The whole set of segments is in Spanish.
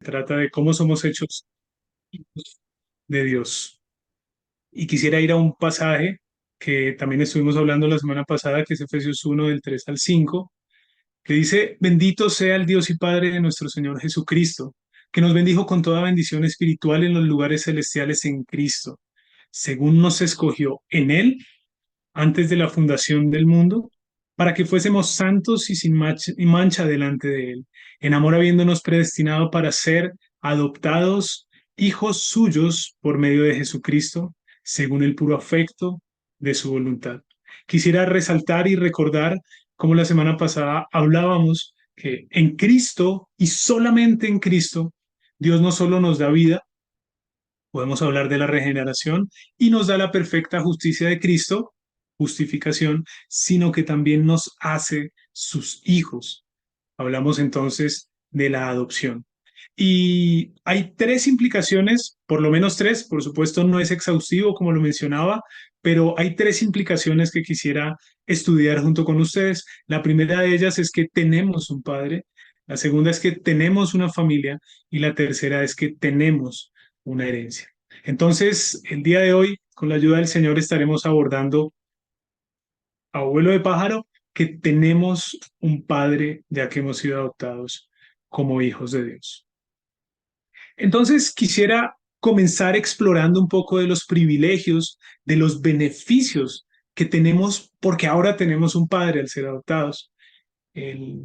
trata de cómo somos hechos hijos de Dios. Y quisiera ir a un pasaje que también estuvimos hablando la semana pasada, que es Efesios 1 del 3 al 5, que dice, bendito sea el Dios y Padre de nuestro Señor Jesucristo, que nos bendijo con toda bendición espiritual en los lugares celestiales en Cristo, según nos escogió en Él antes de la fundación del mundo, para que fuésemos santos y sin mancha delante de Él, en amor habiéndonos predestinado para ser adoptados hijos suyos por medio de Jesucristo, según el puro afecto de su voluntad. Quisiera resaltar y recordar como la semana pasada hablábamos que en Cristo y solamente en Cristo, Dios no solo nos da vida, podemos hablar de la regeneración y nos da la perfecta justicia de Cristo, justificación, sino que también nos hace sus hijos. Hablamos entonces de la adopción. Y hay tres implicaciones, por lo menos tres, por supuesto no es exhaustivo como lo mencionaba, pero hay tres implicaciones que quisiera estudiar junto con ustedes. La primera de ellas es que tenemos un padre, la segunda es que tenemos una familia y la tercera es que tenemos una herencia. Entonces, el día de hoy, con la ayuda del Señor, estaremos abordando abuelo de pájaro, que tenemos un padre ya que hemos sido adoptados como hijos de Dios. Entonces, quisiera comenzar explorando un poco de los privilegios, de los beneficios que tenemos porque ahora tenemos un padre al ser adoptados. El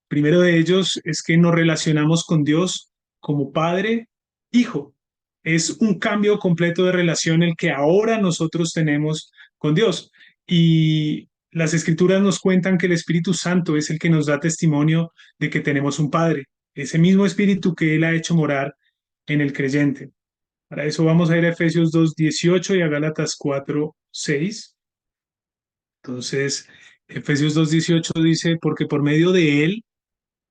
primero de ellos es que nos relacionamos con Dios como padre, hijo. Es un cambio completo de relación el que ahora nosotros tenemos con Dios. Y las escrituras nos cuentan que el Espíritu Santo es el que nos da testimonio de que tenemos un padre. Ese mismo Espíritu que Él ha hecho morar en el creyente. Para eso vamos a ir a Efesios 2:18 y a Gálatas 4:6. Entonces, Efesios 2:18 dice, porque por medio de Él,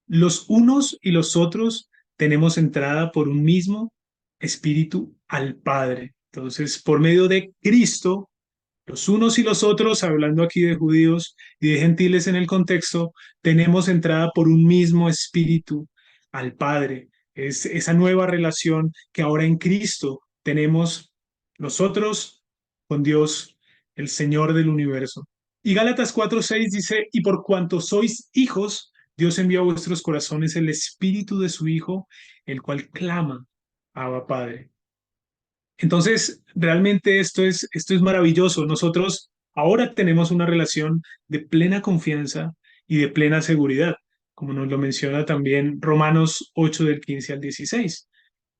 los unos y los otros tenemos entrada por un mismo espíritu al Padre. Entonces, por medio de Cristo, los unos y los otros, hablando aquí de judíos y de gentiles en el contexto, tenemos entrada por un mismo espíritu al Padre. Es esa nueva relación que ahora en Cristo tenemos nosotros con Dios, el Señor del universo. Y Gálatas 4:6 dice, y por cuanto sois hijos, Dios envía a vuestros corazones el espíritu de su Hijo, el cual clama, Abba Padre. Entonces, realmente esto es maravilloso. Nosotros ahora tenemos una relación de plena confianza y de plena seguridad, como nos lo menciona también Romanos 8 del 15 al 16.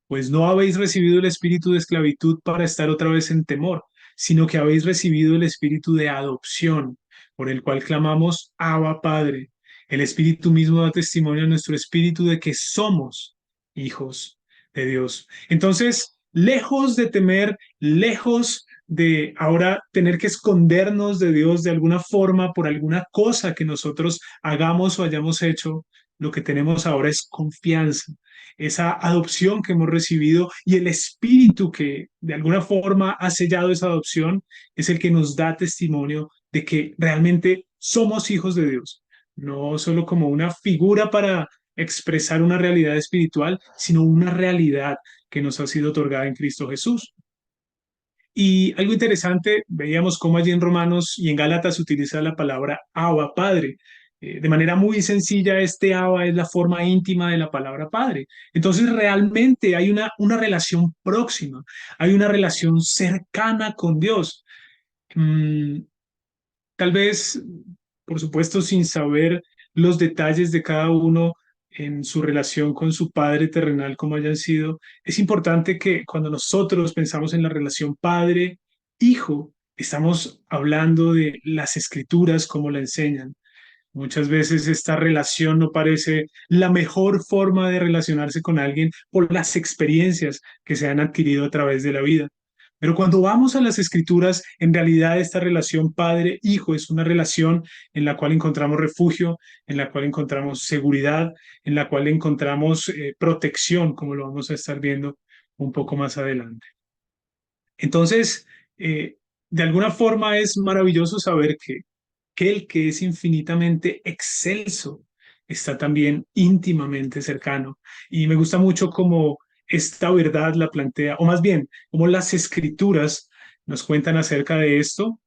Pues no habéis recibido el espíritu de esclavitud para estar otra vez en temor, sino que habéis recibido el espíritu de adopción, por el cual clamamos, Abba Padre. El espíritu mismo da testimonio a nuestro espíritu de que somos hijos de Dios. Entonces, lejos de temer, lejos de ahora tener que escondernos de Dios de alguna forma por alguna cosa que nosotros hagamos o hayamos hecho, lo que tenemos ahora es confianza, esa adopción que hemos recibido y el espíritu que de alguna forma ha sellado esa adopción es el que nos da testimonio de que realmente somos hijos de Dios, no solo como una figura para expresar una realidad espiritual, sino una realidad que nos ha sido otorgada en Cristo Jesús. Y algo interesante, veíamos cómo allí en Romanos y en Gálatas se utiliza la palabra Abba, Padre. De manera muy sencilla, este Abba es la forma íntima de la palabra Padre. Entonces, realmente hay una relación próxima, hay una relación cercana con Dios. Mm, Tal vez, por supuesto, sin saber los detalles de cada uno en su relación con su padre terrenal, como hayan sido, es importante que cuando nosotros pensamos en la relación padre-hijo, estamos hablando de las escrituras como la enseñan. Muchas veces esta relación no parece la mejor forma de relacionarse con alguien por las experiencias que se han adquirido a través de la vida. Pero cuando vamos a las escrituras, en realidad esta relación padre-hijo es una relación en la cual encontramos refugio, en la cual encontramos seguridad, en la cual encontramos protección, como lo vamos a estar viendo un poco más adelante. Entonces, de alguna forma es maravilloso saber que el que es infinitamente excelso está también íntimamente cercano. Y me gusta mucho cómo esta verdad la plantea, o más bien, cómo las escrituras nos cuentan acerca de esto.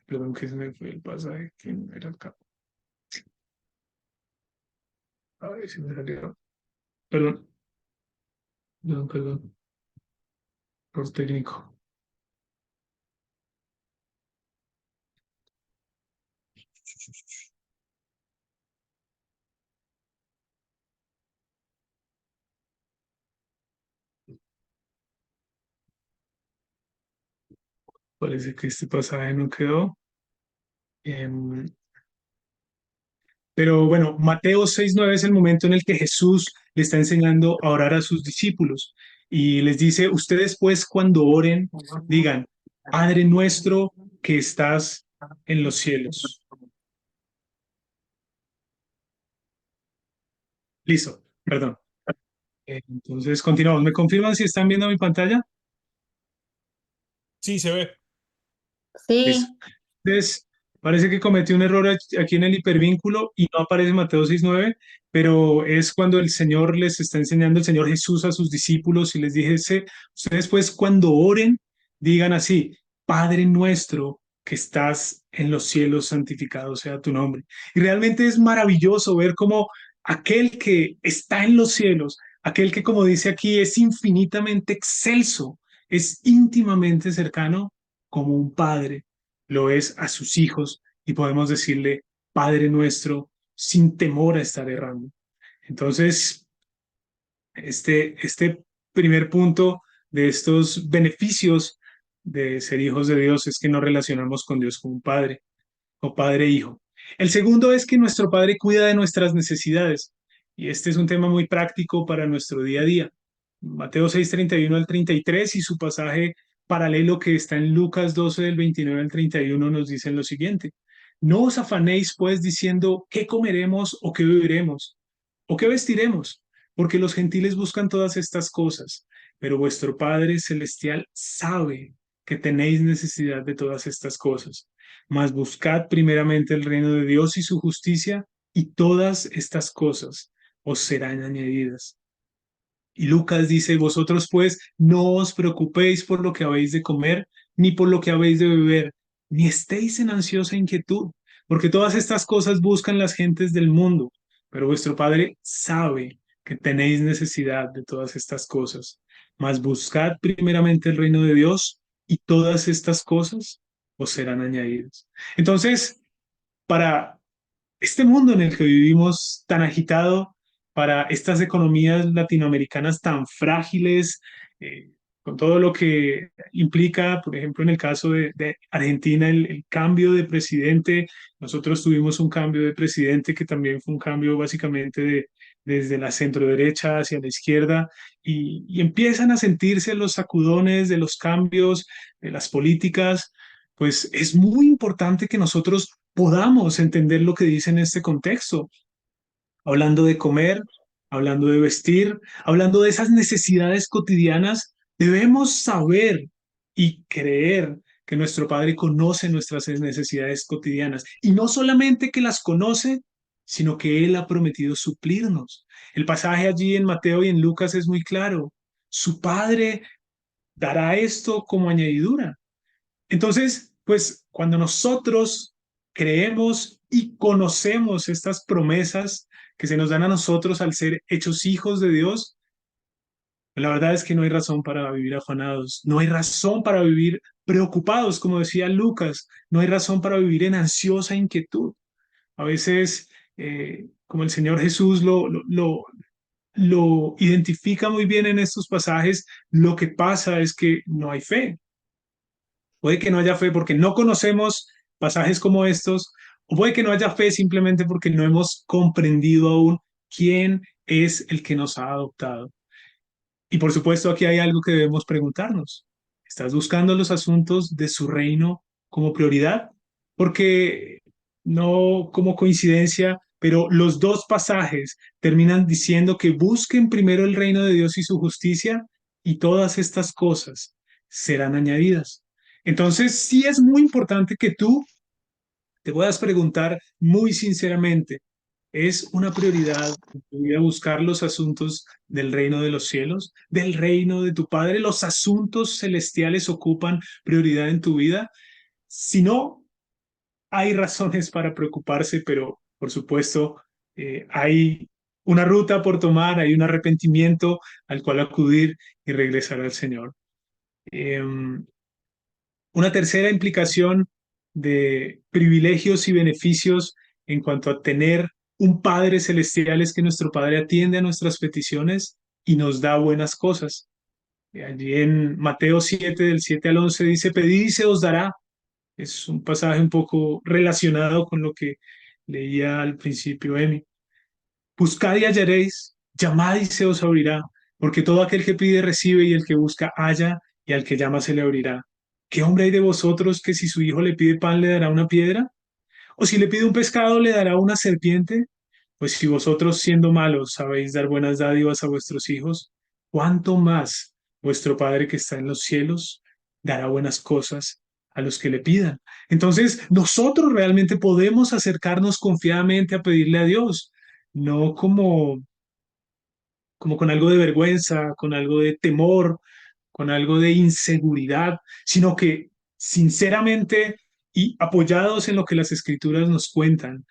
Perdón, que se me fue el pasaje, que no era acá. A ver si me salió. Perdón, perdón, por técnico. Parece que este pasaje no quedó. Em, Pero bueno, Mateo 6:9 es el momento en el que Jesús le está enseñando a orar a sus discípulos y les dice, ustedes pues cuando oren, digan, Padre nuestro que estás en los cielos. Listo, perdón. Entonces continuamos. ¿Me confirman si están viendo mi pantalla? Sí, se ve. Listo. Sí, Entonces, parece que cometí un error aquí en el hipervínculo y no aparece Mateo 6:9, pero es cuando el Señor les está enseñando, el Señor Jesús a sus discípulos y les dice, ustedes pues cuando oren, digan así, Padre nuestro que estás en los cielos, santificado sea tu nombre. Y realmente es maravilloso ver cómo aquel que está en los cielos, aquel que como dice aquí es infinitamente excelso, es íntimamente cercano como un padre lo es a sus hijos y podemos decirle, Padre nuestro, sin temor a estar errando. Entonces, este primer punto de estos beneficios de ser hijos de Dios es que nos relacionamos con Dios como un padre o padre e hijo. El segundo es que nuestro padre cuida de nuestras necesidades y este es un tema muy práctico para nuestro día a día. Mateo 6:31 al 33 y su pasaje paralelo que está en Lucas 12 del 29 al 31 nos dicen lo siguiente. No os afanéis pues diciendo qué comeremos o qué beberemos o qué vestiremos, porque los gentiles buscan todas estas cosas, pero vuestro Padre Celestial sabe que tenéis necesidad de todas estas cosas. Mas buscad primeramente el reino de Dios y su justicia, y todas estas cosas os serán añadidas. Y Lucas dice, vosotros pues no os preocupéis por lo que habéis de comer, ni por lo que habéis de beber, ni estéis en ansiosa inquietud, porque todas estas cosas buscan las gentes del mundo, pero vuestro Padre sabe que tenéis necesidad de todas estas cosas. Mas buscad primeramente el reino de Dios y todas estas cosas os serán añadidas. Entonces, para este mundo en el que vivimos tan agitado, para estas economías latinoamericanas tan frágiles, con todo lo que implica, por ejemplo, en el caso de Argentina, el cambio de presidente. Nosotros tuvimos un cambio de presidente que también fue un cambio básicamente desde la centro derecha hacia la izquierda y empiezan a sentirse los sacudones de los cambios, de las políticas. Pues es muy importante que nosotros podamos entender lo que dice en este contexto, hablando de comer, hablando de vestir, hablando de esas necesidades cotidianas, debemos saber y creer que nuestro Padre conoce nuestras necesidades cotidianas y no solamente que las conoce, sino que Él ha prometido suplirnos. El pasaje allí en Mateo y en Lucas es muy claro. Su Padre dará esto como añadidura. Entonces, pues cuando nosotros creemos y conocemos estas promesas que se nos dan a nosotros al ser hechos hijos de Dios, la verdad es que no hay razón para vivir afanados, no hay razón para vivir preocupados, como decía Lucas, no hay razón para vivir en ansiosa inquietud. A veces, como el Señor Jesús lo identifica muy bien en estos pasajes, lo que pasa es que no hay fe. Puede que no haya fe porque no conocemos pasajes como estos, o puede que no haya fe simplemente porque no hemos comprendido aún quién es el que nos ha adoptado. Y por supuesto, aquí hay algo que debemos preguntarnos. ¿Estás buscando los asuntos de su reino como prioridad? Porque no como coincidencia, pero los dos pasajes terminan diciendo que busquen primero el reino de Dios y su justicia y todas estas cosas serán añadidas. Entonces, sí es muy importante que tú te puedas preguntar muy sinceramente, es una prioridad en tu vida buscar los asuntos del reino de los cielos, del reino de tu Padre. Los asuntos celestiales ocupan prioridad en tu vida. Si no, hay razones para preocuparse, pero por supuesto hay una ruta por tomar, hay un arrepentimiento al cual acudir y regresar al Señor. Una tercera implicación de privilegios y beneficios en cuanto a tener un Padre celestial es que nuestro Padre atiende a nuestras peticiones y nos da buenas cosas. Allí en Mateo 7, del 7 al 11 dice, pedid y se os dará. Es un pasaje un poco relacionado con lo que leía al principio Emi. Buscad y hallaréis, llamad y se os abrirá, porque todo aquel que pide recibe y el que busca halla y al que llama se le abrirá. ¿Qué hombre hay de vosotros que si su hijo le pide pan le dará una piedra? ¿O si le pide un pescado le dará una serpiente? Pues si vosotros siendo malos sabéis dar buenas dádivas a vuestros hijos, ¿cuánto más vuestro Padre que está en los cielos dará buenas cosas a los que le pidan? Entonces, nosotros realmente podemos acercarnos confiadamente a pedirle a Dios, no como con algo de vergüenza, con algo de temor, con algo de inseguridad, sino que sinceramente y apoyados en lo que las escrituras nos cuentan,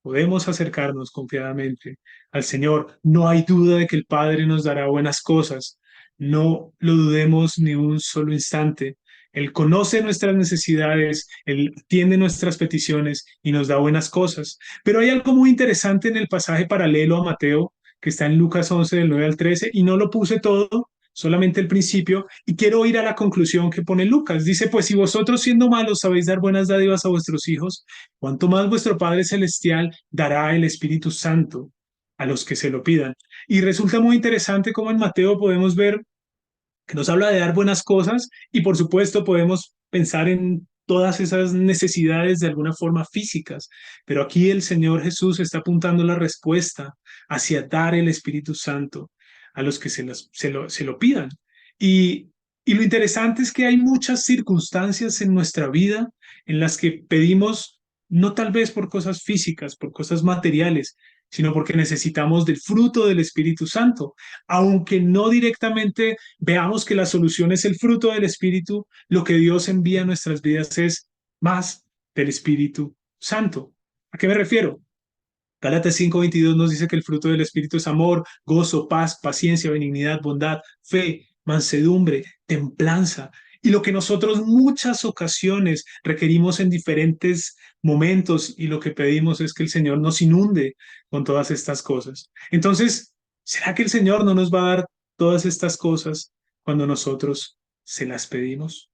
podemos acercarnos confiadamente al Señor. No hay duda de que el Padre nos dará buenas cosas. No lo dudemos ni un solo instante. Él conoce nuestras necesidades, Él atiende nuestras peticiones y nos da buenas cosas. Pero hay algo muy interesante en el pasaje paralelo a Mateo, que está en Lucas 11 del 9 al 13, y no lo puse todo, solamente el principio, y quiero ir a la conclusión que pone Lucas. Dice, pues si vosotros siendo malos sabéis dar buenas dádivas a vuestros hijos, cuanto más vuestro Padre Celestial dará el Espíritu Santo a los que se lo pidan. Y resulta muy interesante cómo en Mateo podemos ver que nos habla de dar buenas cosas y por supuesto podemos pensar en todas esas necesidades de alguna forma físicas, pero aquí el Señor Jesús está apuntando la respuesta hacia dar el Espíritu Santo a los que se lo pidan. Y, y lo interesante es que hay muchas circunstancias en nuestra vida en las que pedimos no tal vez por cosas físicas, por cosas materiales, sino porque necesitamos del fruto del Espíritu Santo, aunque no directamente veamos que la solución es el fruto del Espíritu, lo que Dios envía a nuestras vidas es más del Espíritu Santo. ¿A qué me refiero? Gálatas 5:22 nos dice que el fruto del Espíritu es amor, gozo, paz, paciencia, benignidad, bondad, fe, mansedumbre, templanza. Y lo que nosotros muchas ocasiones requerimos en diferentes momentos y lo que pedimos es que el Señor nos inunde con todas estas cosas. Entonces, ¿será que el Señor no nos va a dar todas estas cosas cuando nosotros se las pedimos?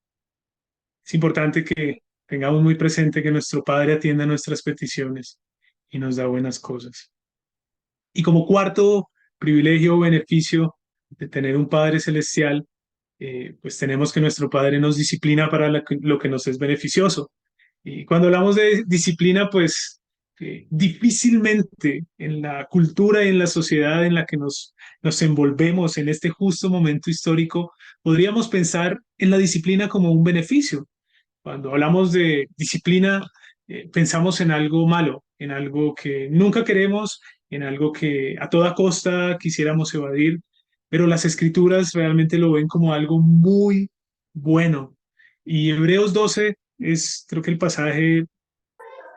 Es importante que tengamos muy presente que nuestro Padre atiende a nuestras peticiones y nos da buenas cosas. Y como cuarto privilegio o beneficio de tener un Padre celestial, pues tenemos que nuestro Padre nos disciplina para lo que nos es beneficioso. Y cuando hablamos de disciplina, pues difícilmente en la cultura y en la sociedad en la que nos envolvemos en este justo momento histórico, podríamos pensar en la disciplina como un beneficio. Cuando hablamos de disciplina, pensamos en algo malo, en algo que nunca queremos, en algo que a toda costa quisiéramos evadir, pero las escrituras realmente lo ven como algo muy bueno. Y Hebreos 12 es, creo que el pasaje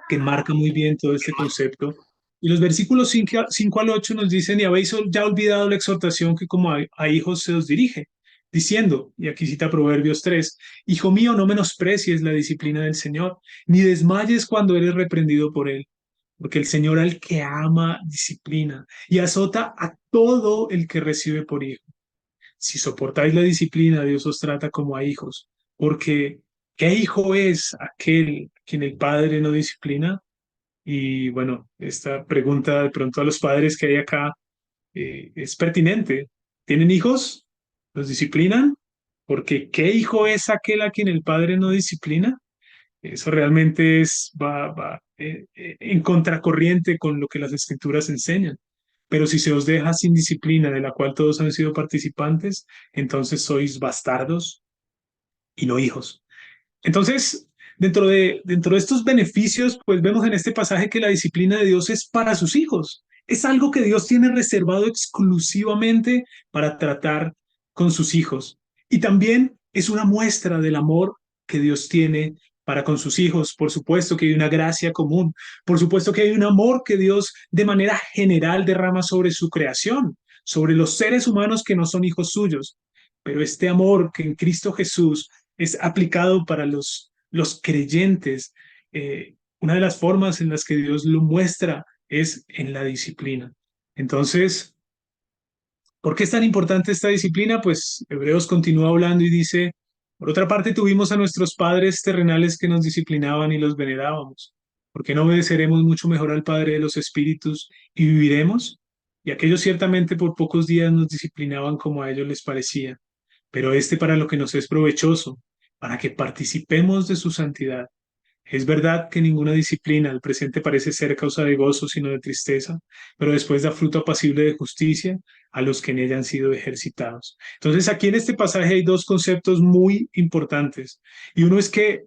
que marca muy bien todo este concepto. Y los versículos 5 al 8 nos dicen, y habéis ya olvidado la exhortación que como a hijos se os dirige, diciendo, y aquí cita Proverbios 3, Hijo mío, no menosprecies la disciplina del Señor, ni desmayes cuando eres reprendido por él, porque el Señor al que ama disciplina y azota a todo el que recibe por hijo. Si soportáis la disciplina, Dios os trata como a hijos, porque ¿qué hijo es aquel a quien el Padre no disciplina? Y bueno, esta pregunta de pronto a los padres que hay acá es pertinente. ¿Tienen hijos? ¿Los disciplinan? Porque ¿qué hijo es aquel a quien el padre no disciplina? Eso realmente va en contracorriente con lo que las escrituras enseñan. Pero si se os deja sin disciplina de la cual todos han sido participantes, entonces sois bastardos y no hijos. Entonces, Dentro de estos beneficios, pues vemos en este pasaje que la disciplina de Dios es para sus hijos. Es algo que Dios tiene reservado exclusivamente para tratar con sus hijos. Y también es una muestra del amor que Dios tiene para con sus hijos. Por supuesto que hay una gracia común. Por supuesto que hay un amor que Dios de manera general derrama sobre su creación, sobre los seres humanos que no son hijos suyos. Pero este amor que en Cristo Jesús es aplicado para los creyentes, una de las formas en las que Dios lo muestra es en la disciplina. Entonces, ¿por qué es tan importante esta disciplina? Pues Hebreos continúa hablando y dice, por otra parte tuvimos a nuestros padres terrenales que nos disciplinaban y los venerábamos. ¿Por qué no obedeceremos mucho mejor al Padre de los Espíritus y viviremos? Y aquellos ciertamente por pocos días nos disciplinaban como a ellos les parecía, pero este para lo que nos es provechoso, para que participemos de su santidad. Es verdad que ninguna disciplina al presente parece ser causa de gozo, sino de tristeza, pero después da fruto apacible de justicia a los que en ella han sido ejercitados. Entonces, aquí en este pasaje hay dos conceptos muy importantes. Y uno es que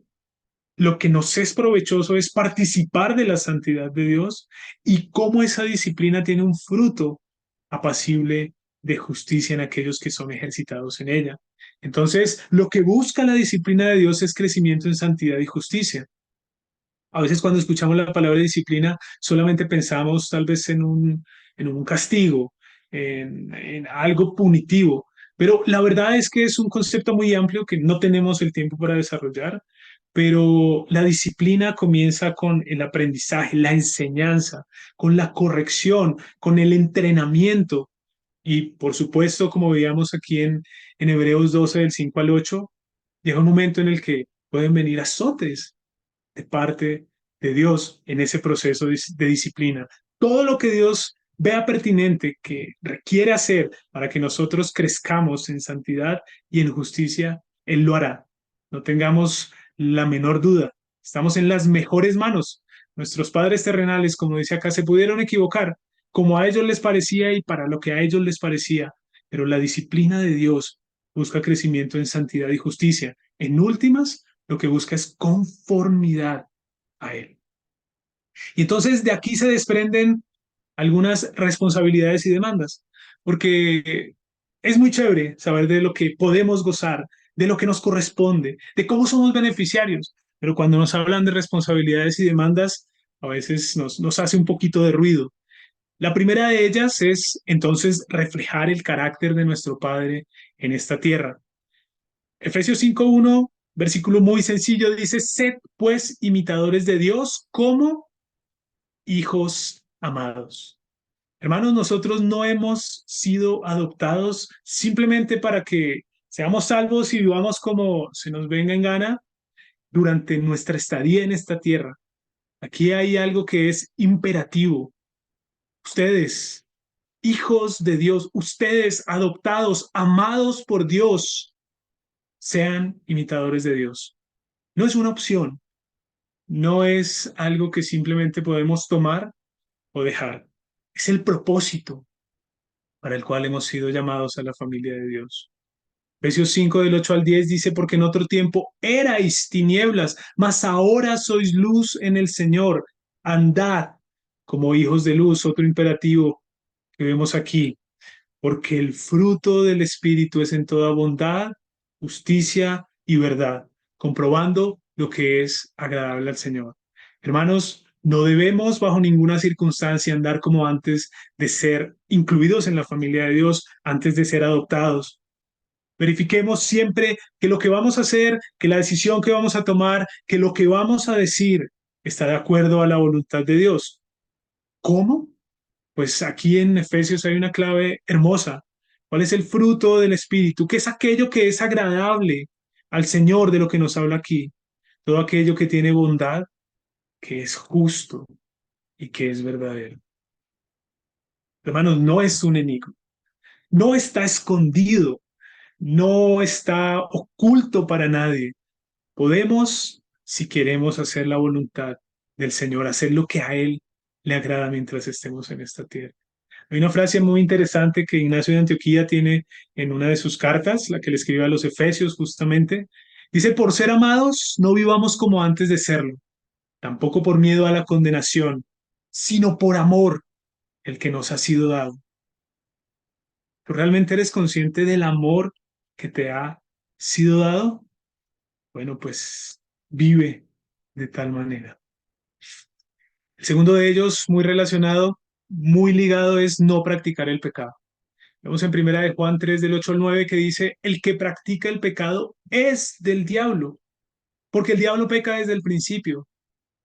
lo que nos es provechoso es participar de la santidad de Dios y cómo esa disciplina tiene un fruto apacible de justicia en aquellos que son ejercitados en ella. Entonces, lo que busca la disciplina de Dios es crecimiento en santidad y justicia. A veces cuando escuchamos la palabra disciplina, solamente pensamos tal vez en un castigo, en algo punitivo, pero la verdad es que es un concepto muy amplio que no tenemos el tiempo para desarrollar, pero la disciplina comienza con el aprendizaje, la enseñanza, con la corrección, con el entrenamiento y por supuesto, como veíamos aquí en Hebreos 12 del 5 al 8, llega un momento en el que pueden venir azotes de parte de Dios en ese proceso de disciplina. Todo lo que Dios vea pertinente que requiere hacer para que nosotros crezcamos en santidad y en justicia, Él lo hará. No tengamos la menor duda. Estamos en las mejores manos. Nuestros padres terrenales, como dice acá, se pudieron equivocar como a ellos les parecía y para lo que a ellos les parecía, pero la disciplina de Dios busca crecimiento en santidad y justicia. En últimas, lo que busca es conformidad a Él. Y entonces de aquí se desprenden algunas responsabilidades y demandas, porque es muy chévere saber de lo que podemos gozar, de lo que nos corresponde, de cómo somos beneficiarios, pero cuando nos hablan de responsabilidades y demandas, a veces nos hace un poquito de ruido. La primera de ellas es entonces reflejar el carácter de nuestro Padre en esta tierra. Efesios 5:1, versículo muy sencillo, dice, sed pues imitadores de Dios como hijos amados. Hermanos, nosotros no hemos sido adoptados simplemente para que seamos salvos y vivamos como se nos venga en gana durante nuestra estadía en esta tierra. Aquí hay algo que es imperativo. Ustedes, hijos de Dios, ustedes adoptados, amados por Dios, sean imitadores de Dios. No es una opción, no es algo que simplemente podemos tomar o dejar. Es el propósito para el cual hemos sido llamados a la familia de Dios. Efesios 5 del 8 al 10 dice, porque en otro tiempo erais tinieblas, mas ahora sois luz en el Señor. Andad como hijos de luz, otro imperativo que vemos aquí, porque el fruto del Espíritu es en toda bondad, justicia y verdad, comprobando lo que es agradable al Señor. Hermanos, no debemos bajo ninguna circunstancia andar como antes de ser incluidos en la familia de Dios, antes de ser adoptados. Verifiquemos siempre que lo que vamos a hacer, que la decisión que vamos a tomar, que lo que vamos a decir está de acuerdo a la voluntad de Dios. ¿Cómo? Pues aquí en Efesios hay una clave hermosa. ¿Cuál es el fruto del Espíritu? ¿Qué es aquello que es agradable al Señor de lo que nos habla aquí? Todo aquello que tiene bondad, que es justo y que es verdadero. Hermanos, no es un enigma, no está escondido, no está oculto para nadie. Podemos, si queremos hacer la voluntad del Señor, hacer lo que a Él le agrada mientras estemos en esta tierra. Hay una frase muy interesante que Ignacio de Antioquía tiene en una de sus cartas, la que le escribe a los Efesios justamente, Dice, por ser amados, no vivamos como antes de serlo, tampoco por miedo a la condenación, sino por amor, el que nos ha sido dado. ¿Tú realmente eres consciente del amor que te ha sido dado? Bueno, pues vive de tal manera. El segundo de ellos, muy relacionado, muy ligado, es no practicar el pecado. Vemos en primera de Juan 3, del 8 al 9, que dice, el que practica el pecado es del diablo, porque el diablo peca desde el principio.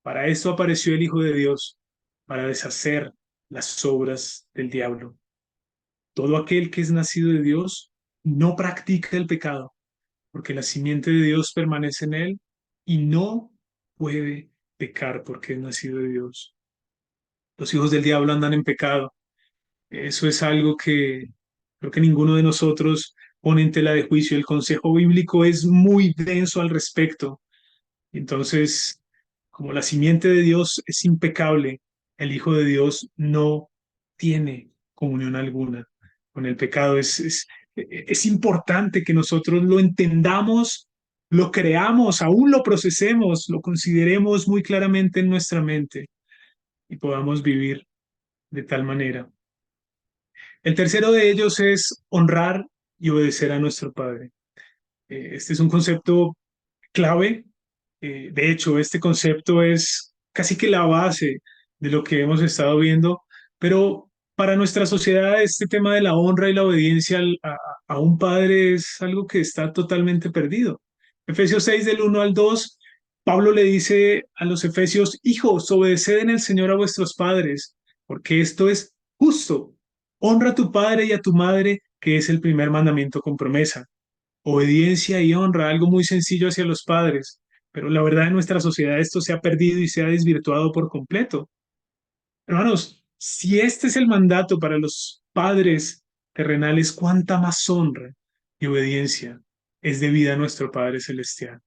Para esto apareció el Hijo de Dios, para deshacer las obras del diablo. Todo aquel que es nacido de Dios no practica el pecado, porque la simiente de Dios permanece en él y no puede pecar porque es nacido de Dios. Los hijos del diablo andan en pecado. Eso es algo que creo que ninguno de nosotros pone en tela de juicio. El consejo bíblico es muy denso al respecto. Entonces, como la simiente de Dios es impecable, el Hijo de Dios no tiene comunión alguna con el pecado. Es importante que nosotros lo entendamos, lo creamos, aún lo procesemos, lo consideremos muy claramente en nuestra mente y podamos vivir de tal manera. El tercero de ellos es honrar y obedecer a nuestro Padre. Este es un concepto clave. De hecho, este concepto es casi que la base de lo que hemos estado viendo, pero para nuestra sociedad este tema de la honra y la obediencia a un padre es algo que está totalmente perdido. Efesios 6 del 1 al 2, Pablo le dice a los efesios, hijos, obedeced en el Señor a vuestros padres, porque esto es justo. Honra a tu padre y a tu madre, que es el primer mandamiento con promesa. Obediencia y honra, algo muy sencillo hacia los padres, pero la verdad en nuestra sociedad esto se ha perdido y se ha desvirtuado por completo. Hermanos, si este es el mandato para los padres terrenales, ¿cuánta más honra y obediencia es debida a nuestro Padre Celestial?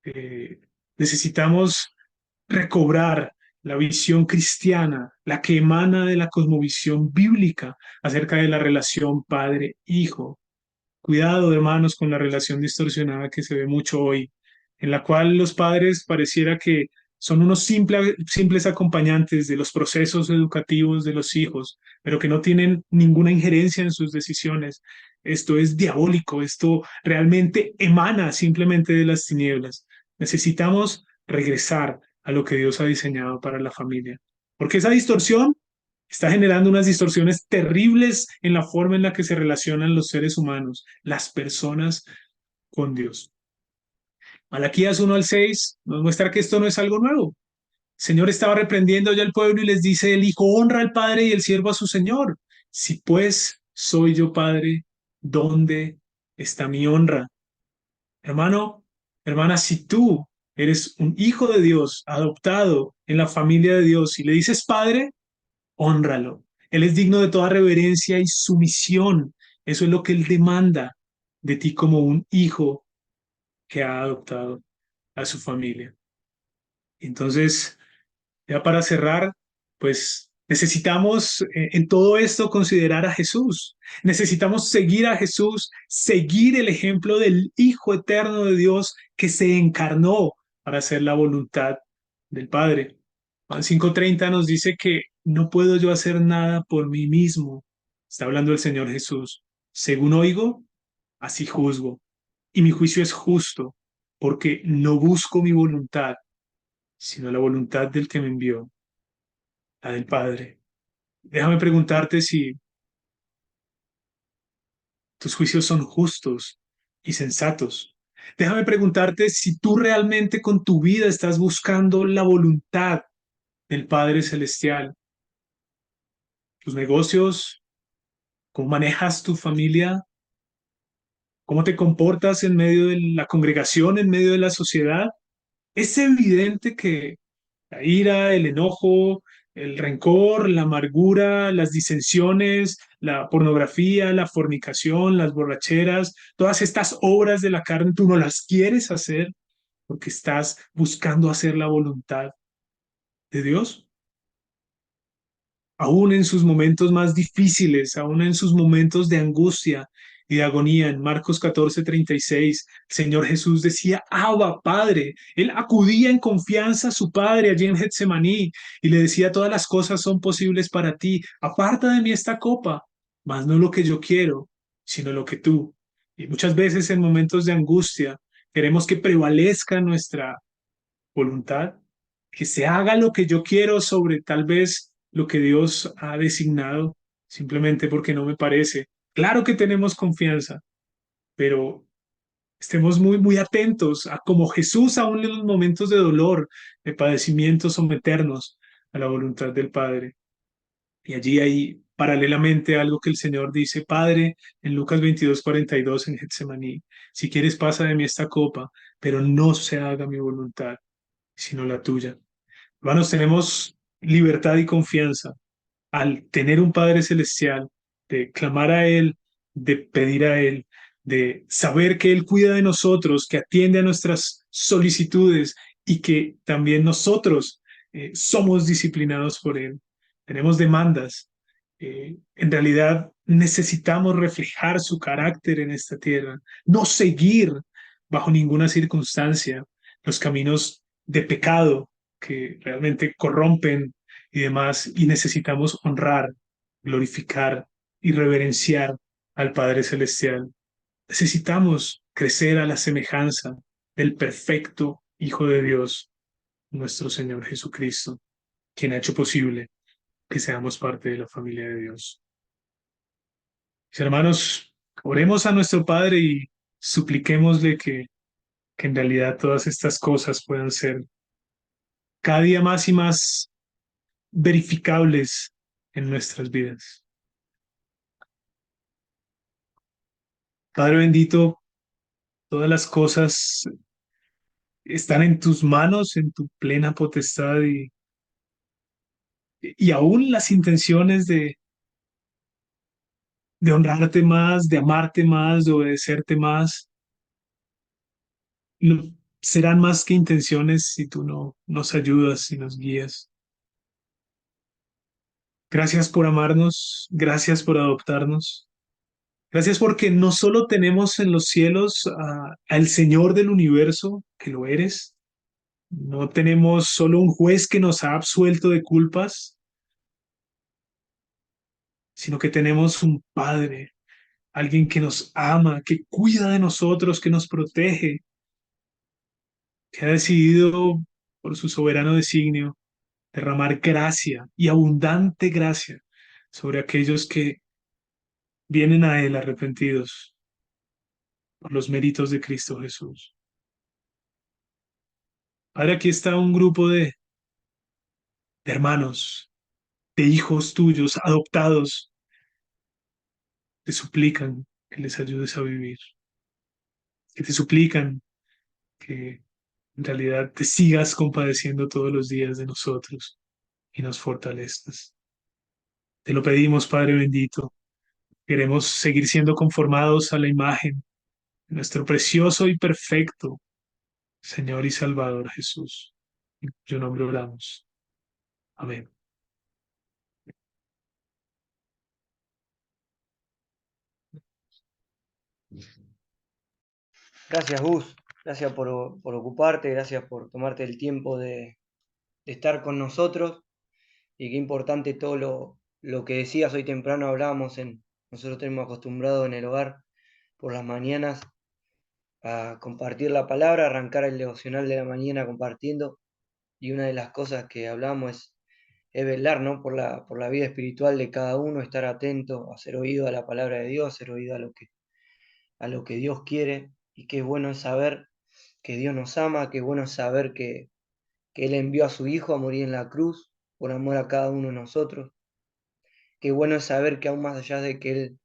Eh, Necesitamos recobrar la visión cristiana, la que emana de la cosmovisión bíblica acerca de la relación padre-hijo. Cuidado, hermanos, con la relación distorsionada que se ve mucho hoy, en la cual los padres pareciera que son unos simples acompañantes de los procesos educativos de los hijos, pero que no tienen ninguna injerencia en sus decisiones. Esto es diabólico, esto realmente emana simplemente de las tinieblas. Necesitamos regresar a lo que Dios ha diseñado para la familia, porque esa distorsión está generando unas distorsiones terribles en la forma en la que se relacionan los seres humanos, las personas con Dios. Malaquías 1 al 6 nos muestra que esto no es algo nuevo. El Señor estaba reprendiendo ya al pueblo y les dice, el hijo honra al padre y el siervo a su señor. Si pues soy yo padre, ¿dónde está mi honra? Hermano, hermana, si tú eres un hijo de Dios, adoptado en la familia de Dios y le dices padre, hónralo. Él es digno de toda reverencia y sumisión. Eso es lo que Él demanda de ti como un hijo que ha adoptado a su familia. Entonces, ya para cerrar, pues necesitamos en todo esto considerar a Jesús. Necesitamos seguir a Jesús, seguir el ejemplo del Hijo eterno de Dios que se encarnó para hacer la voluntad del Padre. Juan 5:30 nos dice que no puedo yo hacer nada por mí mismo. Está hablando el Señor Jesús. Según oigo, así juzgo. Y mi juicio es justo, porque no busco mi voluntad, sino la voluntad del que me envió, la del Padre. Déjame preguntarte si tus juicios son justos y sensatos. Déjame preguntarte si tú realmente con tu vida estás buscando la voluntad del Padre Celestial. Tus negocios, cómo manejas tu familia, cómo te comportas en medio de la congregación, en medio de la sociedad. Es evidente que la ira, el enojo, el rencor, la amargura, las disensiones, la pornografía, la fornicación, las borracheras, todas estas obras de la carne, tú no las quieres hacer porque estás buscando hacer la voluntad de Dios. Aún en sus momentos más difíciles, aún en sus momentos de angustia, y de agonía. En Marcos 14:36, el Señor Jesús decía, Abba, Padre. Él acudía en confianza a su Padre allí en Getsemaní y le decía, todas las cosas son posibles para ti. Aparta de mí esta copa, mas no lo que yo quiero, sino lo que tú. Y muchas veces en momentos de angustia queremos que prevalezca nuestra voluntad, que se haga lo que yo quiero sobre tal vez lo que Dios ha designado, simplemente porque no me parece. Claro que tenemos confianza, pero estemos muy, muy atentos a como Jesús, aún en los momentos de dolor, de padecimiento, someternos a la voluntad del Padre. Y allí hay paralelamente algo que el Señor dice, Padre, en Lucas 22:42 en Getsemaní, si quieres pasa de mí esta copa, pero no se haga mi voluntad, sino la tuya. Hermanos, tenemos libertad y confianza al tener un Padre Celestial, de clamar a Él, de pedir a Él, de saber que Él cuida de nosotros, que atiende a nuestras solicitudes y que también nosotros somos disciplinados por Él. Tenemos demandas. En realidad necesitamos reflejar su carácter en esta tierra, no seguir bajo ninguna circunstancia los caminos de pecado que realmente corrompen y demás, y necesitamos honrar, glorificar y reverenciar al Padre Celestial. Necesitamos crecer a la semejanza del perfecto Hijo de Dios, nuestro Señor Jesucristo, quien ha hecho posible que seamos parte de la familia de Dios. Mis hermanos, oremos a nuestro Padre y supliquémosle que en realidad todas estas cosas puedan ser cada día más y más verificables en nuestras vidas. Padre bendito, todas las cosas están en tus manos, en tu plena potestad y aún las intenciones de honrarte más, de amarte más, de obedecerte más, no, serán más que intenciones si tú no nos ayudas y nos guías. Gracias por amarnos, gracias por adoptarnos, gracias porque no solo tenemos en los cielos al Señor del universo, que lo eres, no tenemos solo un juez que nos ha absuelto de culpas, sino que tenemos un Padre, alguien que nos ama, que cuida de nosotros, que nos protege, que ha decidido por su soberano designio derramar gracia y abundante gracia sobre aquellos que vienen a Él arrepentidos por los méritos de Cristo Jesús. Padre, aquí está un grupo de hermanos, de hijos tuyos adoptados, te suplican que les ayudes a vivir, que te suplican que en realidad te sigas compadeciendo todos los días de nosotros y nos fortalezcas. Te lo pedimos, Padre bendito. Queremos seguir siendo conformados a la imagen de nuestro precioso y perfecto Señor y Salvador Jesús. En cuyo nombre oramos. Amén. Gracias, Gus. Gracias por ocuparte, gracias por tomarte el tiempo de estar con nosotros. Y qué importante todo lo que decías hoy temprano, hablábamos nosotros tenemos acostumbrado en el hogar por las mañanas a compartir la palabra, arrancar el devocional de la mañana compartiendo. Y una de las cosas que hablamos es velar, ¿no? por la vida espiritual de cada uno, estar atento, hacer oído a la palabra de Dios, hacer oído a lo que Dios quiere. Y qué bueno es saber que Dios nos ama, qué bueno es saber que Él envió a su Hijo a morir en la cruz por amor a cada uno de nosotros. Qué bueno es saber que aún más allá de que Él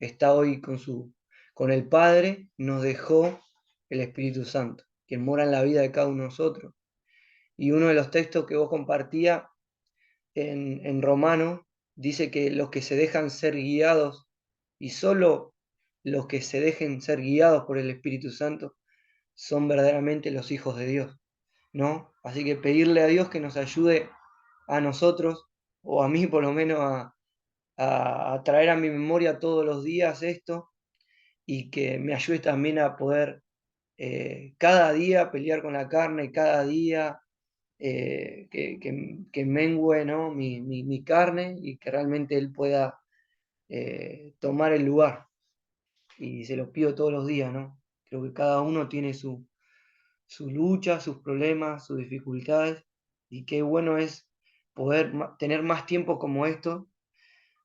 está hoy con el Padre, nos dejó el Espíritu Santo, que mora en la vida de cada uno de nosotros. Y uno de los textos que vos compartías en Romano dice que los que se dejan ser guiados, y solo los que se dejen ser guiados por el Espíritu Santo, son verdaderamente los hijos de Dios, ¿no? Así que pedirle a Dios que nos ayude a nosotros, o a mí por lo menos, a traer a mi memoria todos los días esto, y que me ayudes también a poder cada día pelear con la carne, cada día que mengue, ¿no? mi carne y que realmente Él pueda tomar el lugar. Y se lo pido todos los días, ¿no? Creo que cada uno tiene su lucha, sus problemas, sus dificultades, y qué bueno es poder tener más tiempo como esto,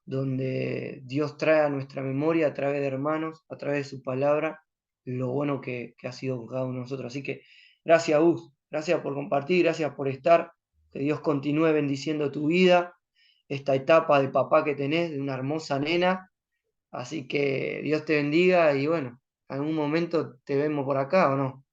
donde Dios trae a nuestra memoria a través de hermanos, a través de su palabra, lo bueno que ha sido con cada uno de nosotros. Así que gracias, Gus, gracias por compartir, gracias por estar, que Dios continúe bendiciendo tu vida, esta etapa de papá que tenés, de una hermosa nena. Así que Dios te bendiga y bueno, algún momento te vemos por acá, ¿o no?